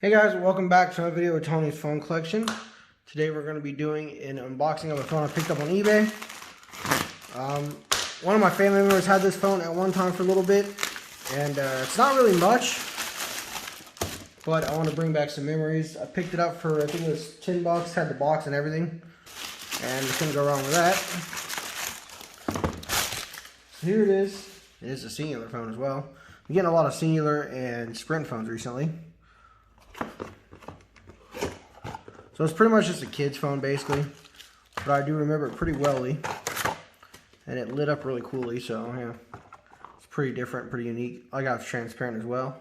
Hey guys, welcome back to another video with Tony's phone collection. Today we're going to be doing an unboxing of a phone I picked up on eBay. One of my family members had this phone at one time for a little bit, and it's not really much, but I want to bring back some memories. I picked it up for, I think it was 10 bucks, had the box and everything, and you couldn't go wrong with that. So here it is. It is a Cingular phone as well. I'm getting a lot of Cingular and Sprint phones recently. So it's pretty much just a kid's phone basically, but I do remember it pretty wellly, and it lit up really coolly, so yeah, it's pretty different, pretty unique. I got it transparent as well.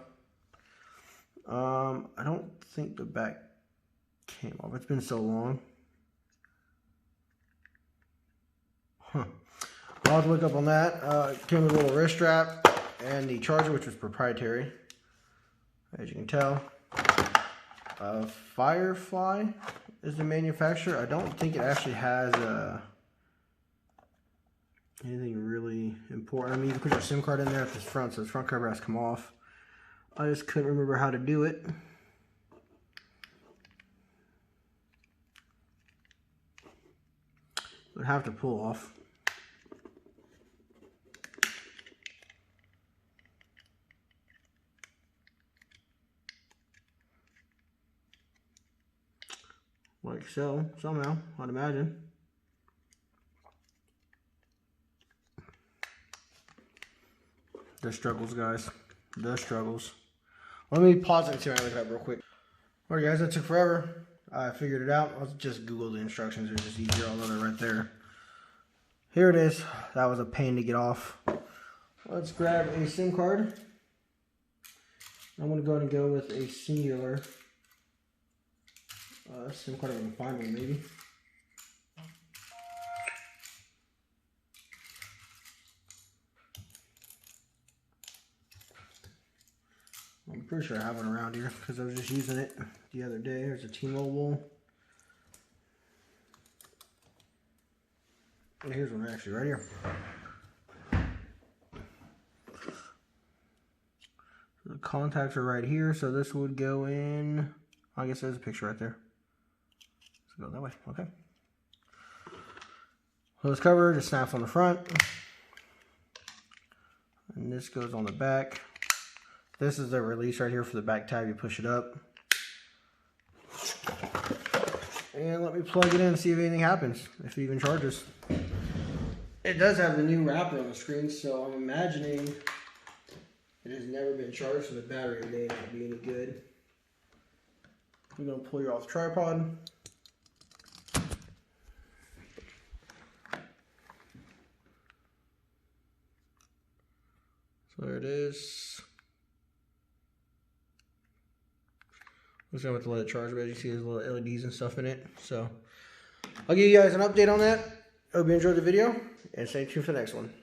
I don't think the back came off, it's been so long. I'll have to look up on that. It came with a little wrist strap and the charger, which was proprietary, as you can tell. FireFly is the manufacturer. I don't think it actually has anything really important. I mean, you can put your SIM card in there at this front, so the front cover has to come off. I just couldn't remember how to do it. It would have to pull off. Like so, somehow, I'd imagine. The struggles, guys. The struggles. Let me pause it and see if I look it up real quick. Alright guys, that took forever. I figured it out. I'll just Google the instructions. It's just easier, although they're right there. Here it is. That was a pain to get off. Let's grab a SIM card. I'm going to go ahead and go with a Cingular. SIM card, if I can find one, maybe. I'm pretty sure I have one around here because I was just using it the other day. There's a T-Mobile. And here's one actually right here. So the contacts are right here, so this would go in. I guess there's a picture right there. Go that way, okay. So this cover just snaps on the front, and this goes on the back. This is the release right here for the back tab. You push it up, and let me plug it in and see if anything happens, if it even charges. It does have the new wrapper on the screen, so I'm imagining it has never been charged, so the battery may not be any good. I'm gonna pull you off the tripod. So there it is. I'm just gonna have to let it charge, but as you see, there's little LEDs and stuff in it. So I'll give you guys an update on that. Hope you enjoyed the video, and stay tuned for the next one.